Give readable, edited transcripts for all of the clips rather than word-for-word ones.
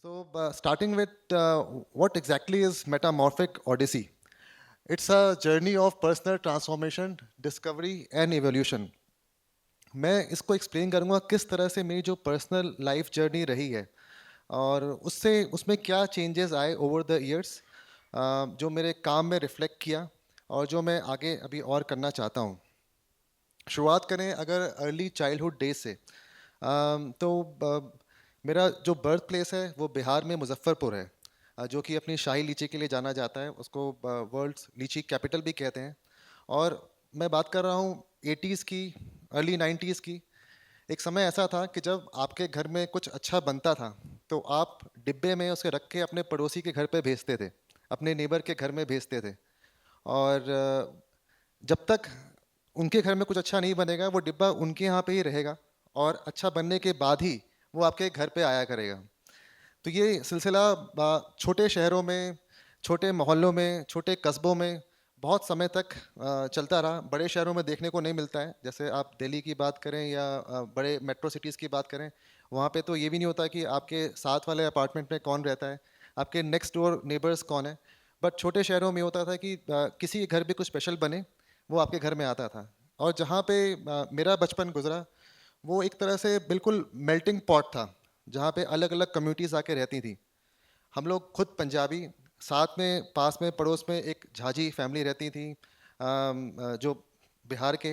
Starting with what exactly is Metamorphic Odyssey? It's a journey of personal transformation, discovery and evolution. मैं इसको explain करूँगा किस तरह से मेरी जो पर्सनल लाइफ जर्नी रही है और उससे उसमें क्या चेंजेस आए ओवर द इयर्स, जो मेरे काम में रिफ्लेक्ट किया और जो मैं आगे अभी और करना चाहता हूँ। शुरुआत करें अगर अर्ली चाइल्डहुड डेज से, मेरा जो बर्थ प्लेस है वो बिहार में मुजफ्फरपुर है, जो कि अपनी शाही लीची के लिए जाना जाता है। उसको वर्ल्ड्स लीची कैपिटल भी कहते हैं। और मैं बात कर रहा हूँ एटीज़ की, अर्ली नाइन्टीज़ की। एक समय ऐसा था कि जब आपके घर में कुछ अच्छा बनता था तो आप डिब्बे में उसे रख के अपने पड़ोसी के घर पे भेजते थे, अपने नेबर के घर में भेजते थे। और जब तक उनके घर में कुछ अच्छा नहीं बनेगा वो डिब्बा उनके यहाँ पे ही रहेगा, और अच्छा बनने के बाद ही वो आपके घर पे आया करेगा। तो ये सिलसिला छोटे शहरों में, छोटे मोहल्लों में, छोटे कस्बों में बहुत समय तक चलता रहा। बड़े शहरों में देखने को नहीं मिलता है। जैसे आप दिल्ली की बात करें या बड़े मेट्रो सिटीज़ की बात करें, वहाँ पे तो ये भी नहीं होता कि आपके साथ वाले अपार्टमेंट में कौन रहता है, आपके नेक्स्ट डोर नेबर्स कौन है। बट छोटे शहरों में होता था कि किसी के घर भी कुछ स्पेशल बने वो आपके घर में आता था। और जहाँ पे मेरा बचपन गुजरा वो एक तरह से बिल्कुल मेल्टिंग पॉट था, जहाँ पे अलग अलग कम्युनिटीज़ आके रहती थी। हम लोग खुद पंजाबी, साथ में पास में पड़ोस में एक झाजी फैमिली रहती थी, जो बिहार के।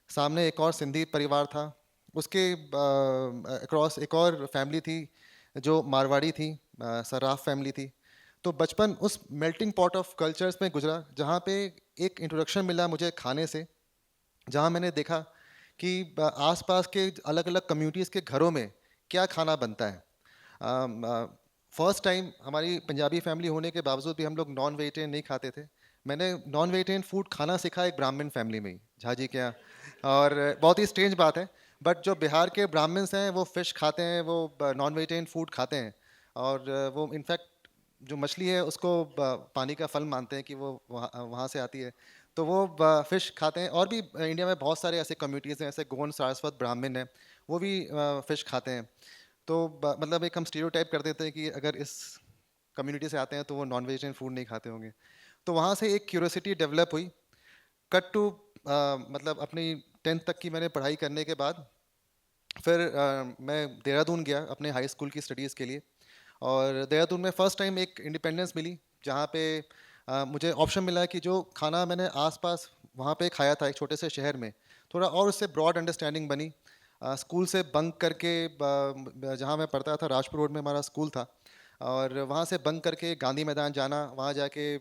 सामने एक और सिंधी परिवार था, उसके अक्रॉस एक और फैमिली थी जो मारवाड़ी थी, सर्राफ फैमिली थी। तो बचपन उस मेल्टिंग पॉट ऑफ कल्चर्स में गुजरा, जहाँ पे एक इंट्रोडक्शन मिला मुझे खाने से, जहाँ मैंने देखा कि आसपास के अलग अलग कम्युनिटीज़ के घरों में क्या खाना बनता है। फर्स्ट टाइम हमारी पंजाबी फैमिली होने के बावजूद भी हम लोग नॉन वेजिटेरियन नहीं खाते थे। मैंने नॉन वेजिटेरियन फूड खाना सीखा एक ब्राह्मण फैमिली में ही, झाजी के यहाँ। और बहुत ही स्ट्रेंज बात है, बट जो बिहार के ब्राह्मण्स हैं वो फिश खाते हैं, वो नॉन वेजिटेरियन फूड खाते हैं। और वो इनफैक्ट जो मछली है उसको पानी का फल मानते हैं कि वो वहाँ वहाँ से आती है। तो वो फिश खाते हैं। और भी इंडिया में बहुत सारे ऐसे कम्युनिटीज़ हैं, ऐसे गोंड सारस्वत ब्राह्मण हैं, वो भी फिश खाते हैं। तो मतलब एक हम स्टीरियोटाइप कर देते हैं कि अगर इस कम्युनिटी से आते हैं तो वो नॉन वेजिटेरियन फूड नहीं खाते होंगे। तो वहाँ से एक क्यूरियोसिटी डेवलप हुई। कट टू मतलब अपनी 10th तक की मैंने पढ़ाई करने के बाद फिर मैं देहरादून गया अपने हाई स्कूल की स्टडीज़ के लिए। और देहरादून में फ़र्स्ट टाइम एक इंडिपेंडेंस मिली, जहाँ पे मुझे ऑप्शन मिला कि जो खाना मैंने आसपास वहाँ पे खाया था एक छोटे से शहर में, थोड़ा और उससे ब्रॉड अंडरस्टैंडिंग बनी। स्कूल से बंक करके जहाँ मैं पढ़ता था राजपुर रोड में हमारा स्कूल था, और वहाँ से बंक करके गांधी मैदान जाना, वहाँ जाके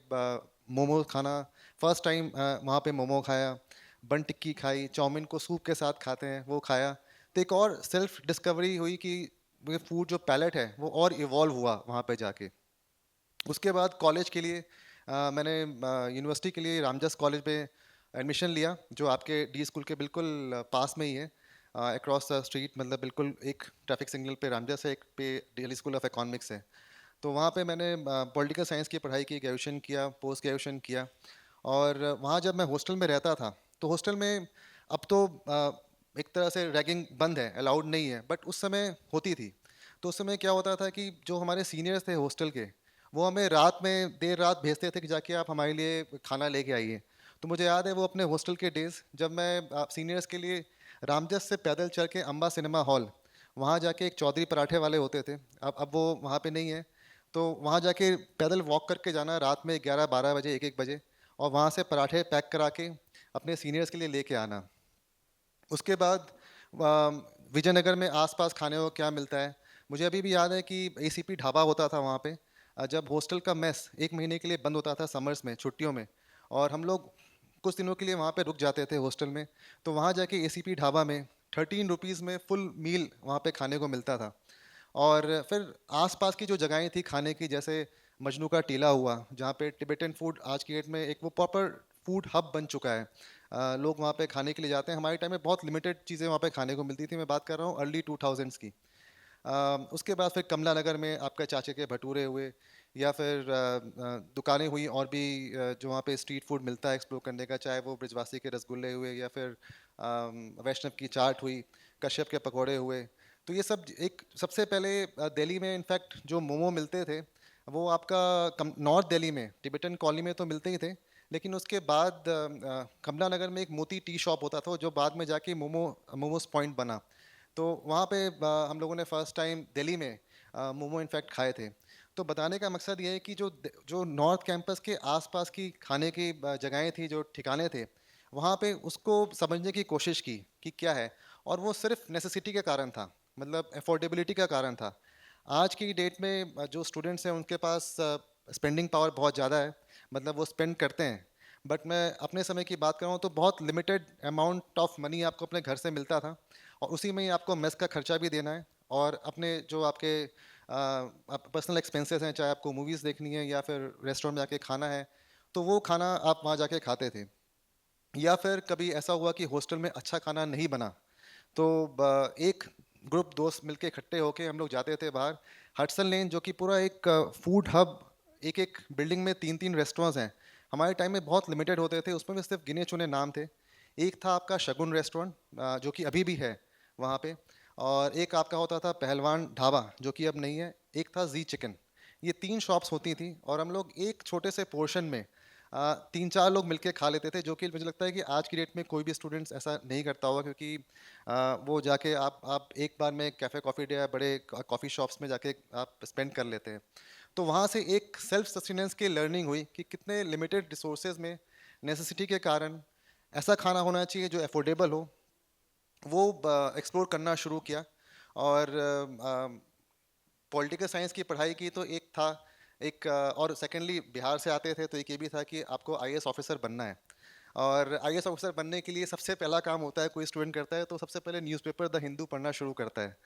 मोमो खाना। फर्स्ट टाइम वहाँ पे मोमो खाया, बन टिक्की खाई, चाउमीन को सूप के साथ खाते हैं वो खाया। तो एक और सेल्फ डिस्कवरी हुई कि ये फूड जो पैलेट है वो और इवॉल्व हुआ वहाँ पे जाके। उसके बाद कॉलेज के लिए मैंने यूनिवर्सिटी के लिए रामजस कॉलेज में एडमिशन लिया, जो आपके डी स्कूल के बिल्कुल पास में ही है, अक्रॉस द स्ट्रीट। मतलब बिल्कुल एक ट्रैफिक सिग्नल पे रामजस है, एक पे दिल्ली स्कूल ऑफ इकोनॉमिक्स है। तो वहाँ पे मैंने पॉलिटिकल साइंस की पढ़ाई की, ग्रेजुएशन किया, पोस्ट ग्रेजुएशन किया। और वहाँ जब मैं हॉस्टल में रहता था तो हॉस्टल में अब तो एक तरह से रैगिंग बंद है, अलाउड नहीं है, बट उस समय होती थी। तो उस समय क्या होता था कि जो हमारे सीनियर्स थे हॉस्टल के, वो हमें रात में देर रात भेजते थे कि जाके आप हमारे लिए खाना लेके आइए। तो मुझे याद है वो अपने हॉस्टल के डेज़, जब मैं सीनियर्स के लिए रामजस से पैदल चल के अम्बा सिनेमा हॉल, वहाँ जाके एक चौधरी पराठे वाले होते थे, अब वो वहाँ पे नहीं है। तो वहाँ जाके पैदल वॉक करके जाना रात में 11-12 बजे, 1-1 बजे, और वहाँ से पराठे पैक करा के अपने सीनियर्स के लिए लेके आना। उसके बाद विजयनगर में आसपास खाने को क्या मिलता है, मुझे अभी भी याद है कि एसीपी ढाबा होता था वहाँ पे। जब हॉस्टल का मेस 1 महीने के लिए बंद होता था समर्स में, छुट्टियों में, और हम लोग कुछ दिनों के लिए वहाँ पे रुक जाते थे हॉस्टल में, तो वहाँ जाके एसीपी ढाबा में 13 रुपीज़ में फुल मील वहाँ पे खाने को मिलता था। और फिर आसपास की जो जगहें थी खाने की, जैसे मजनू का टीला हुआ, जहाँ पे टिबेटन फूड आज की डेट में एक वो प्रॉपर फूड हब बन चुका है। लोग वहाँ पे खाने के लिए जाते हैं। हमारे टाइम में बहुत लिमिटेड चीज़ें वहाँ पे खाने को मिलती थी, मैं बात कर रहा हूँ अर्ली 2000s की। उसके बाद फिर कमला नगर में आपके चाचे के भटूरे हुए, या फिर दुकानें हुई और भी जो वहाँ पे स्ट्रीट फूड मिलता है एक्सप्लोर करने का, चाहे वो ब्रिजवासी के रसगुल्ले हुए, या फिर वैष्णव की चाट हुई, कश्यप के पकौड़े हुए। तो ये सब एक सबसे पहले दिल्ली में इनफैक्ट जो मोमो मिलते थे वो आपका नॉर्थ दिल्ली में टिबेटन कॉलोनी में तो मिलते ही थे, लेकिन उसके बाद कमला नगर में एक मोती टी शॉप होता था जो बाद में जाके मोमोस पॉइंट बना। तो वहाँ पे हम लोगों ने फर्स्ट टाइम दिल्ली में मोमो इनफैक्ट खाए थे। तो बताने का मकसद ये है कि जो नॉर्थ कैंपस के आसपास की खाने की जगहें थी, जो ठिकाने थे, वहाँ पे उसको समझने की कोशिश की कि क्या है, और वो सिर्फ नेसेसिटी के कारण था, मतलब अफोर्डेबिलिटी का कारण था। आज की डेट में जो स्टूडेंट्स हैं उनके पास स्पेंडिंग पावर बहुत ज़्यादा है, मतलब वो स्पेंड करते हैं। बट मैं अपने समय की बात कर रहा हूँ तो बहुत लिमिटेड अमाउंट ऑफ मनी आपको अपने घर से मिलता था, और उसी में ही आपको मेस का खर्चा भी देना है, और अपने जो आपके पर्सनल एक्सपेंसेस हैं, चाहे आपको मूवीज़ देखनी है या फिर रेस्टोरेंट में जाके खाना है, तो वो खाना आप वहाँ जाके खाते थे। या फिर कभी ऐसा हुआ कि हॉस्टल में अच्छा खाना नहीं बना, तो एक ग्रुप दोस्त मिलके इकट्ठे होके हम लोग जाते थे बाहर। हडसन लेन जो कि पूरा एक फूड हब, एक एक बिल्डिंग में तीन तीन रेस्टोरेंट्स हैं, हमारे टाइम में बहुत लिमिटेड होते थे, उसमें भी सिर्फ गिने चुने नाम थे। एक था आपका शगुन रेस्टोरेंट, जो कि अभी भी है वहाँ पे, और एक आपका होता था पहलवान ढाबा जो कि अब नहीं है, एक था जी चिकन। ये तीन शॉप्स होती थी और हम लोग एक छोटे से पोर्शन में तीन चार लोग मिलके खा लेते थे, जो कि मुझे लगता है कि आज की डेट में कोई भी स्टूडेंट्स ऐसा नहीं करता होगा, क्योंकि वो जाके आप एक बार में कैफ़े कॉफ़ी डे या बड़े कॉफ़ी शॉप्स में जाके आप स्पेंड कर लेते हैं। तो वहाँ से एक सेल्फ सस्टेनेंस की लर्निंग हुई कि कितने लिमिटेड रिसोर्सेज में नेसेसिटी के कारण ऐसा खाना होना चाहिए जो अफोर्डेबल हो, वो एक्सप्लोर करना शुरू किया। और पॉलिटिकल साइंस की पढ़ाई की तो एक था, एक और सेकेंडली बिहार से आते थे तो एक ये भी था कि आपको आईएएस ऑफिसर बनना है। और आईएएस ऑफिसर बनने के लिए सबसे पहला काम होता है, कोई स्टूडेंट करता है तो सबसे पहले न्यूज़पेपर द हिंदू पढ़ना शुरू करता है।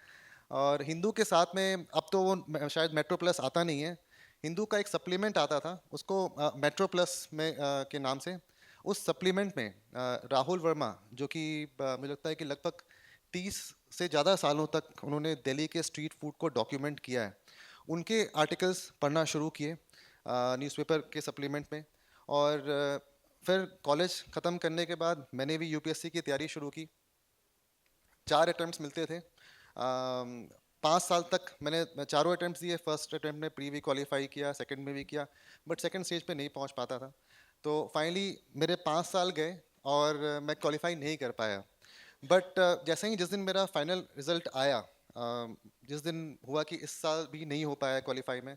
और हिंदू के साथ में अब तो वो शायद मेट्रो प्लस आता नहीं है, हिंदू का एक सप्लीमेंट आता था उसको मेट्रो प्लस में के नाम से। उस सप्लीमेंट में राहुल वर्मा, जो कि मुझे लगता है कि लगभग 30 से ज़्यादा सालों तक उन्होंने दिल्ली के स्ट्रीट फूड को डॉक्यूमेंट किया है, उनके आर्टिकल्स पढ़ना शुरू किए न्यूज़पेपर के सप्लीमेंट में। और फिर कॉलेज ख़त्म करने के बाद मैंने भी यूपीएससी की तैयारी शुरू की। 4 अटेम्प्ट्स मिलते थे, 5 साल तक मैंने चारों अटेम्प्ट्स दिए। फर्स्ट अटेम्प्ट में प्री भी क्वालिफाई किया, सेकंड में भी किया, बट सेकंड स्टेज पे नहीं पहुंच पाता था। तो फाइनली मेरे 5 साल गए और मैं क्वालिफाई नहीं कर पाया। बट जैसे ही जिस दिन मेरा फाइनल रिजल्ट आया, जिस दिन हुआ कि इस साल भी नहीं हो पाया क्वालिफाई में,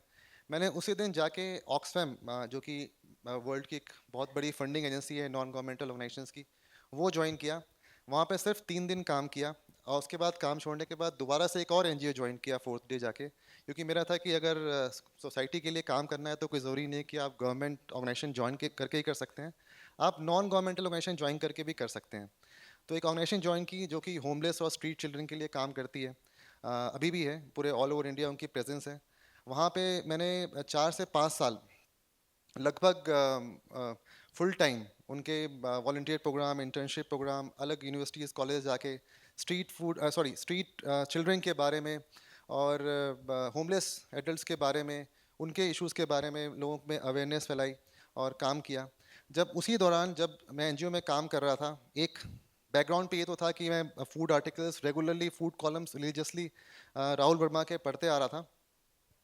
मैंने उसी दिन जाके ऑक्सफैम, जो कि वर्ल्ड की एक बहुत बड़ी फंडिंग एजेंसी है नॉन गवर्नमेंटल ऑर्गेनाइजेशंस की, वो ज्वाइन किया। वहाँ पे सिर्फ 3 दिन काम किया, और उसके बाद काम छोड़ने के बाद दोबारा से एक और एनजीओ ज्वाइन किया फोर्थ डे जाके, क्योंकि मेरा था कि अगर सोसाइटी के लिए काम करना है तो कोई ज़रूरी नहीं कि आप गवर्नमेंट ऑर्गेनाइजेशन ज्वाइन करके ही कर सकते हैं, आप नॉन गवर्नमेंटल ऑर्गेनाइजेशन ज्वाइन करके भी कर सकते हैं। तो एक ऑर्गेनाइजेशन ज्वाइन की जो कि होमलेस और स्ट्रीट चिल्ड्रन के लिए काम करती है, अभी भी है, पूरे ऑल ओवर इंडिया उनकी प्रेजेंस है। वहाँ पे मैंने 4 से 5 साल लगभग फुल टाइम उनके वॉल्टियर प्रोग्राम, इंटर्नशिप प्रोग्राम, अलग यूनिवर्सिटीज़ कॉलेज जाके स्ट्रीट चिल्ड्रन के बारे में और होमलेस एडल्ट्स के बारे में, उनके इश्यूज़ के बारे में लोगों में अवेयरनेस फैलाई और काम किया। जब उसी दौरान जब मैं एनजीओ में काम कर रहा था, एक बैकग्राउंड पे ये तो था कि मैं food articles regularly, food columns religiously Rahul Verma के पढ़ते आ रहा था।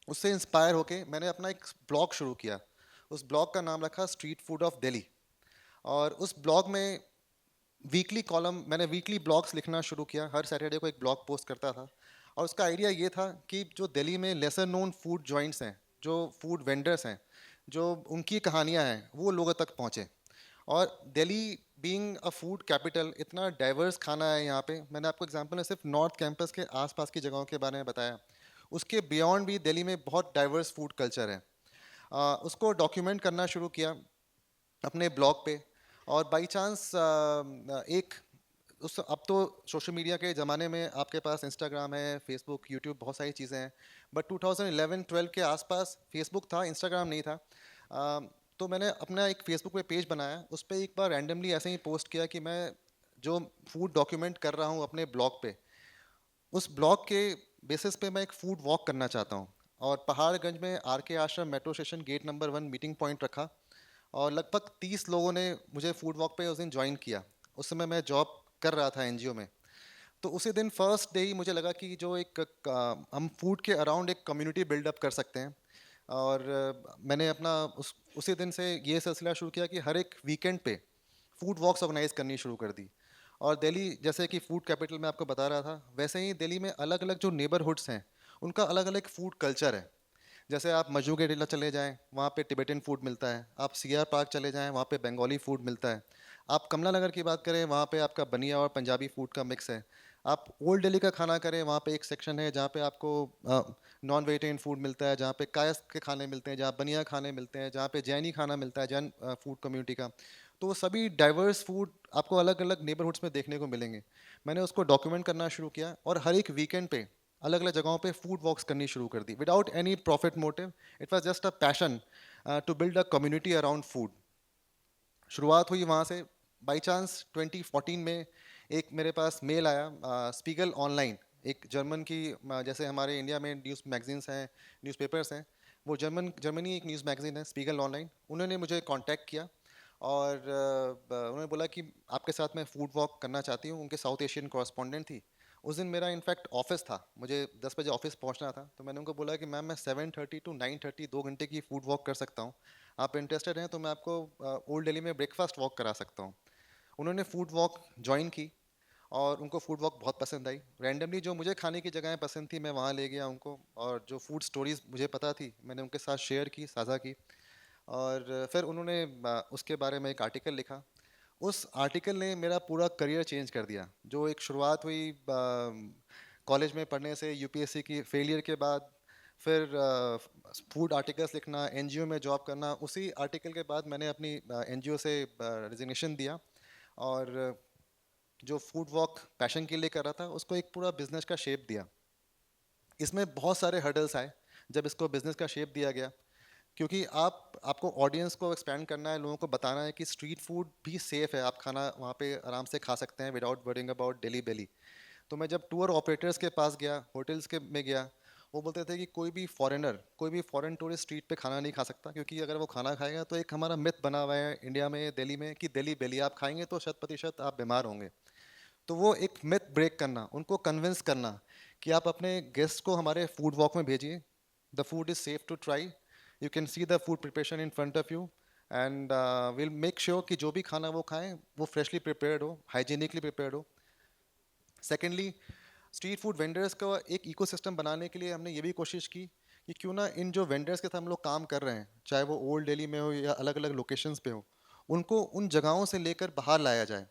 उससे इंस्पायर होके मैंने अपना एक ब्लॉग शुरू किया। उस ब्लॉग का नाम रखा स्ट्रीट फूड ऑफ दिल्ली। और उस ब्लॉग में वीकली कॉलम, मैंने वीकली ब्लॉग्स लिखना शुरू किया, हर सैटरडे को एक ब्लॉग पोस्ट करता था। और उसका आइडिया ये था कि जो दिल्ली में लेसर नोन फूड जॉइंट्स हैं, जो फूड वेंडर्स हैं, जो उनकी कहानियाँ हैं, वो लोगों तक पहुँचे। और Delhi being a food capital, इतना डाइवर्स खाना है यहाँ पे। मैंने आपको एग्जांपल में सिर्फ नॉर्थ कैंपस के आसपास की जगहों के बारे में बताया, उसके बियॉन्ड भी दिल्ली में बहुत डाइवर्स फूड कल्चर है। उसको डॉक्यूमेंट करना शुरू किया अपने ब्लॉग पे। और बाई चांस एक उस अब तो सोशल मीडिया के ज़माने में आपके पास इंस्टाग्राम है, फेसबुक, यूट्यूब, बहुत सारी चीज़ें हैं। बट 2011-12 के आसपास फेसबुक था, इंस्टाग्राम नहीं था। तो मैंने अपना एक फेसबुक पे पेज बनाया, उस पर एक बार रैंडमली ऐसे ही पोस्ट किया कि मैं जो फूड डॉक्यूमेंट कर रहा हूँ अपने ब्लॉग पे, उस ब्लॉग के बेसिस पे मैं एक फूड वॉक करना चाहता हूँ। और पहाड़गंज में R K Ashram metro station gate number 1 meeting point रखा, और लगभग 30 लोगों ने मुझे फूड वॉक पे उस दिन ज्वाइन किया। उस समय मैं जॉब कर रहा था एनजीओ में। तो उसी दिन फर्स्ट डे ही मुझे लगा कि जो हम फूड के अराउंड एक कम्युनिटी बिल्डअप कर सकते हैं। और मैंने अपना उसी दिन से ये सिलसिला शुरू किया कि हर एक वीकेंड पे फूड वॉक्स ऑर्गेनाइज करनी शुरू कर दी। और दिल्ली जैसे कि फूड कैपिटल में आपको बता रहा था, वैसे ही दिल्ली में अलग अलग जो नेबरहुड्स हैं उनका अलग अलग फूड कल्चर है। जैसे आप मजू के टीला चले जाएं, वहाँ पे तिबेटन फूड मिलता है। आप सीआर पार्क चले जाएं, वहाँ पे बंगाली फूड मिलता है। आप कमला नगर की बात करें, वहाँ पे आपका बनिया और पंजाबी फूड का मिक्स है। आप ओल्ड दिल्ली का खाना करें, वहाँ पे एक सेक्शन है जहाँ पे आपको नॉन वेजिटेरियन फूड मिलता है, जहाँ पे कायस्थ के खाने मिलते हैं, जहाँ बनिया खाने मिलते हैं, जहाँ पे जैनी खाना मिलता है, जैन फूड कम्युनिटी का। तो वो सभी डाइवर्स फूड आपको अलग अलग नेबरहुड्स में देखने को मिलेंगे। मैंने उसको डॉक्यूमेंट करना शुरू किया और हर एक वीकेंड पे अलग अलग जगहों पे फूड वॉक्स करनी शुरू कर दी without any profit motive. It was just a passion to build a community around food. शुरुआत हुई वहाँ से। बाई चांस 2014 में एक मेरे पास मेल आया स्पीगल ऑनलाइन, एक जर्मन की जैसे हमारे इंडिया में न्यूज़ मैगजीन्स हैं, न्यूज़पेपर्स हैं, वो जर्मनी एक न्यूज़ मैगजीन है स्पीगल ऑनलाइन। उन्होंने मुझे कांटेक्ट किया और उन्होंने बोला कि आपके साथ मैं फूड वॉक करना चाहती हूँ। उनके साउथ एशियन कॉरस्पॉन्डेंट थी। उस दिन मेरा इनफैक्ट ऑफिस था, मुझे 10 बजे ऑफिस पहुँचना था। तो मैंने उनको बोला कि मैम मैं 7:30 टू 9:30 2 घंटे की फूड वॉक कर सकता हूँ। आप इंटरेस्टेड हैं तो मैं आपको ओल्ड दिल्ली में ब्रेकफास्ट वॉक करा सकता हूँ। उन्होंने फूड वॉक ज्वाइन की और उनको फूड वॉक बहुत पसंद आई। रैंडमली जो मुझे खाने की जगहें पसंद थी मैं वहाँ ले गया उनको, और जो फूड स्टोरीज मुझे पता थी मैंने उनके साथ शेयर की, साझा की। और फिर उन्होंने उसके बारे में एक आर्टिकल लिखा। उस आर्टिकल ने मेरा पूरा करियर चेंज कर दिया। जो एक शुरुआत हुई कॉलेज में पढ़ने से, यूपीएससी की फेलियर के बाद, फिर फूड आर्टिकल्स लिखना, एनजीओ में जॉब करना। उसी आर्टिकल के बाद मैंने अपनी एनजीओ से रिजिग्नेशन दिया और जो फूड वॉक पैशन के लिए कर रहा था उसको एक पूरा बिजनेस का शेप दिया। इसमें बहुत सारे हर्डल्स आए जब इसको बिजनेस का शेप दिया गया, क्योंकि आपको ऑडियंस को एक्सपेंड करना है, लोगों को बताना है कि स्ट्रीट फूड भी सेफ़ है, आप खाना वहाँ पे आराम से खा सकते हैं विदाउट वरिंग अबाउट डेली बेली। तो मैं जब टूर ऑपरेटर्स के पास गया, होटल्स के में गया, वो बोलते थे कि कोई भी फॉरेनर, कोई भी फॉरेन टूरिस्ट स्ट्रीट पे खाना नहीं खा सकता, क्योंकि अगर वो खाना खाएगा तो एक हमारा मिथ बना हुआ है इंडिया में, दिल्ली में, कि दिल्ली बेली आप खाएंगे तो 100% आप बीमार होंगे। तो वो एक मिथ ब्रेक करना, उनको कन्विंस करना कि आप अपने गेस्ट को हमारे फूड वॉक में भेजिए। The food is safe to try, you can see the food preparation in front of you, and will make sure कि जो भी खाना वो खाएं वो फ्रेशली प्रिपेयर्ड हो, हाइजीनिकली प्रिपेयर्ड हो। सेकेंडली, स्ट्रीट फूड वेंडर्स का एक इकोसिस्टम बनाने के लिए हमने ये भी कोशिश की कि क्यों ना इन जो वेंडर्स के साथ हम लोग काम कर रहे हैं, चाहे वो ओल्ड दिल्ली में हो या अलग अलग लोकेशंस पे हो, उनको उन जगहों से लेकर बाहर लाया जाए।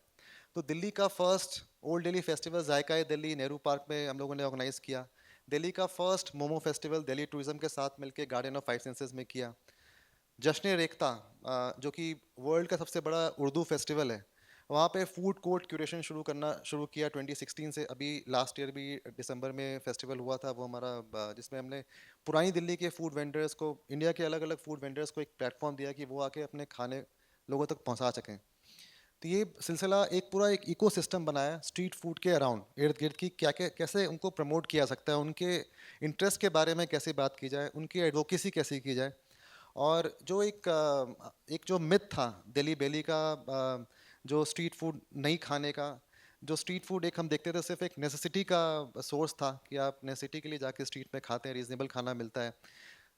तो दिल्ली का फर्स्ट ओल्ड दिल्ली फेस्टिवल जायका दिल्ली नेहरू पार्क में हम लोगों ने ऑर्गेनाइज किया। दिल्ली का first momo festival Delhi tourism के साथ मिलकर गार्डन ऑफ फाइव सेंसेस में किया। जश्न रेख्ता जो कि वर्ल्ड का सबसे बड़ा उर्दू फेस्टिवल है, वहाँ पे फूड कोर्ट क्यूरेशन शुरू किया 2016 से। अभी लास्ट ईयर भी दिसंबर में फेस्टिवल हुआ था वो हमारा, जिसमें हमने पुरानी दिल्ली के फूड वेंडर्स को, इंडिया के अलग अलग फूड वेंडर्स को एक प्लेटफॉर्म दिया कि वो आके अपने खाने लोगों तक पहुँचा सकें। तो ये सिलसिला एक पूरा एक इकोसिस्टम बनाया स्ट्रीट फूड के अराउंड, इर्द गिर्द की क्या क्या कैसे उनको प्रमोट किया सकता है, उनके इंटरेस्ट के बारे में कैसे बात की जाए, उनकी एडवोकेसी कैसे की जाए। और जो एक जो मिथ था दिल्ली बेली का, जो स्ट्रीट फूड नहीं खाने का, जो स्ट्रीट फूड एक हम देखते थे सिर्फ एक नेसेसिटी का सोर्स था कि आप नेसेसिटी के लिए जाके स्ट्रीट में खाते हैं, रीजनेबल खाना मिलता है।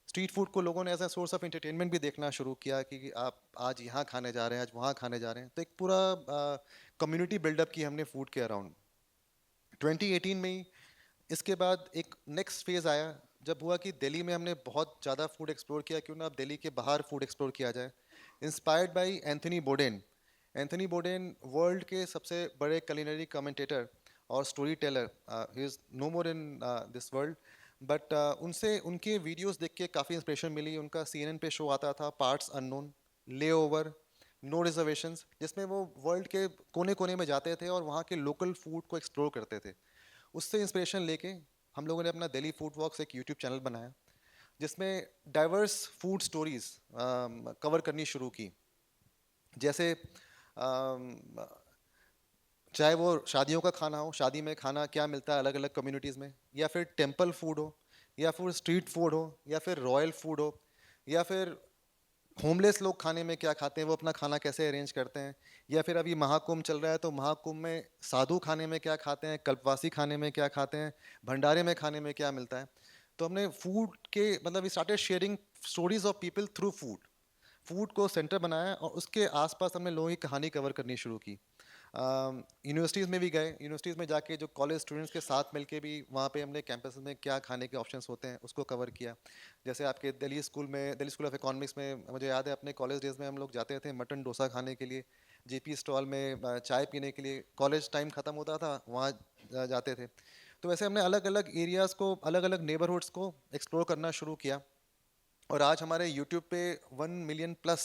स्ट्रीट फूड को लोगों ने as a source of entertainment भी देखना शुरू किया कि आप आज यहाँ खाने जा रहे हैं, आज वहाँ खाने जा रहे हैं। तो एक पूरा कम्युनिटी बिल्डअप की हमने फूड के अराउंड। 2018 में ही इसके बाद एक नेक्स्ट फेज आया, जब हुआ कि दिल्ली में हमने बहुत ज़्यादा फूड एक्सप्लोर किया, क्यों ना अब दिल्ली के बाहर फूड एक्सप्लोर किया जाए। Inspired by Anthony Bourdain. Anthony Bourdain world के सबसे बड़े culinary कमेंटेटर और story teller, he is no more in this world, but उनसे उनके वीडियोस देख के काफ़ी इंस्पिरेशन मिली। उनका CNN पे शो आता था, पार्ट्स अननोन, ले ओवर, नो रिजर्वेशंस, जिसमें वो वर्ल्ड के कोने कोने में जाते थे और वहाँ के लोकल फूड को एक्सप्लोर करते थे। उससे इंस्पिरेशन लेके हम लोगों ने अपना दिल्ली फूड वॉक्स एक यूट्यूब चैनल बनाया, जिसमें डाइवर्स फूड स्टोरीज कवर करनी शुरू की। जैसे अम, चाहे वो शादियों का खाना हो, शादी में खाना क्या मिलता है अलग अलग कम्युनिटीज़ में, या फिर टेम्पल फूड हो, या फिर स्ट्रीट फूड हो, या फिर रॉयल फूड हो, या फिर होमलेस लोग खाने में क्या खाते हैं, वो अपना खाना कैसे अरेंज करते हैं, या फिर अभी महाकुंभ चल रहा है तो महाकुंभ में साधु खाने में क्या खाते हैं, कल्पवासी खाने में क्या खाते हैं, भंडारे में खाने में क्या मिलता है। तो हमने फूड के मतलब we started sharing stories of people through food. Food को सेंटर बनाया और उसके आसपास हमने लोगों की कहानी कवर करनी शुरू की। यूनिवर्सिटीज़ में भी गए, यूनिवर्सिटीज़ में जाके जो कॉलेज स्टूडेंट्स के साथ मिलके भी वहाँ पे हमने कैंपस में क्या खाने के ऑप्शंस होते हैं उसको कवर किया। जैसे आपके दिल्ली स्कूल ऑफ इकोनॉमिक्स में मुझे याद है अपने कॉलेज डेज में हम लोग जाते थे मटन डोसा खाने के लिए, जीपी स्टॉल में चाय पीने के लिए, कॉलेज टाइम ख़त्म होता था वहाँ जाते थे। तो वैसे हमने अलग अलग एरियाज़ को, अलग अलग नेबरहुड्स को एक्सप्लोर करना शुरू किया। और आज हमारे यूट्यूब पे 1 मिलियन प्लस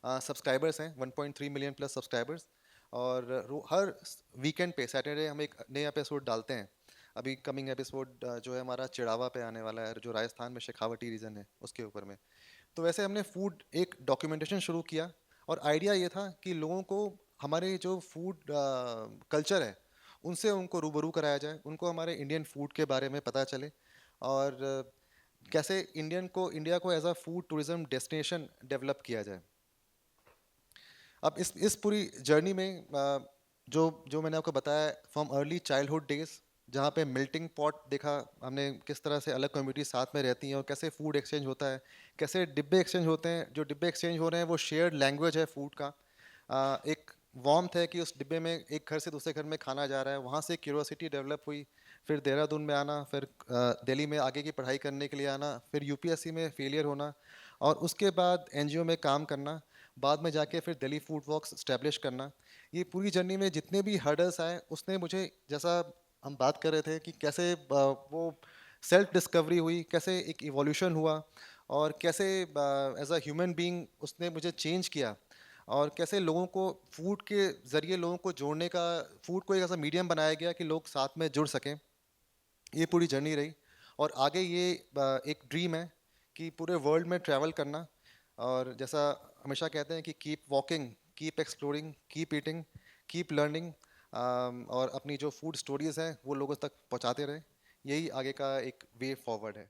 सब्सक्राइबर्स हैं, 1.3 मिलियन प्लस सब्सक्राइबर्स। और हर वीकेंड पे सैटरडे हम एक नए एपिसोड डालते हैं। अभी कमिंग एपिसोड जो है हमारा चिड़ावा पे आने वाला है, जो राजस्थान में शेखावटी रीजन है उसके ऊपर में। तो वैसे हमने फूड एक डॉक्यूमेंटेशन शुरू किया। और आइडिया ये था कि लोगों को हमारे जो फूड कल्चर है उनसे उनको रूबरू कराया जाए, उनको हमारे इंडियन फूड के बारे में पता चले। और कैसे इंडिया को as a food tourism destination develop किया जाए। अब इस पूरी जर्नी में जो जो मैंने आपको बताया फ्रॉम अर्ली चाइल्डहुड डेज, जहाँ पे मेल्टिंग पॉट देखा हमने, किस तरह से अलग कम्युनिटी साथ में रहती हैं और कैसे फूड एक्सचेंज होता है, कैसे डिब्बे एक्सचेंज होते हैं। जो डिब्बे एक्सचेंज हो रहे हैं वो शेयर्ड लैंग्वेज है फूड का। एक वार्मथ है कि उस डिब्बे में एक घर से दूसरे घर में खाना जा रहा है, वहाँ से क्यूरोसिटी डेवलप हुई। फिर देहरादून में आना, फिर दिल्ली में आगे की पढ़ाई करने के लिए आना, फिर यूपीएससी में फेलियर होना, और उसके बाद एनजीओ में काम करना, बाद में जाके फिर दिल्ली फूड वॉक्स स्टैब्लिश करना। ये पूरी जर्नी में जितने भी हर्डल्स आए उसने मुझे, जैसा हम बात कर रहे थे कि कैसे वो सेल्फ डिस्कवरी हुई, कैसे एक इवोल्यूशन हुआ, और कैसे एज अ ह्यूमन बीइंग उसने मुझे चेंज किया, और कैसे लोगों को फूड के ज़रिए लोगों को जोड़ने का, फूड को एक ऐसा मीडियम बनाया गया कि लोग साथ में जुड़ सकें। ये पूरी जर्नी रही। और आगे ये एक ड्रीम है कि पूरे वर्ल्ड में ट्रैवल करना। और जैसा हमेशा कहते हैं कि keep walking, keep exploring, keep eating, keep learning, और अपनी जो फूड स्टोरीज हैं वो लोगों तक पहुंचाते रहे। यही आगे का एक वे फॉरवर्ड है।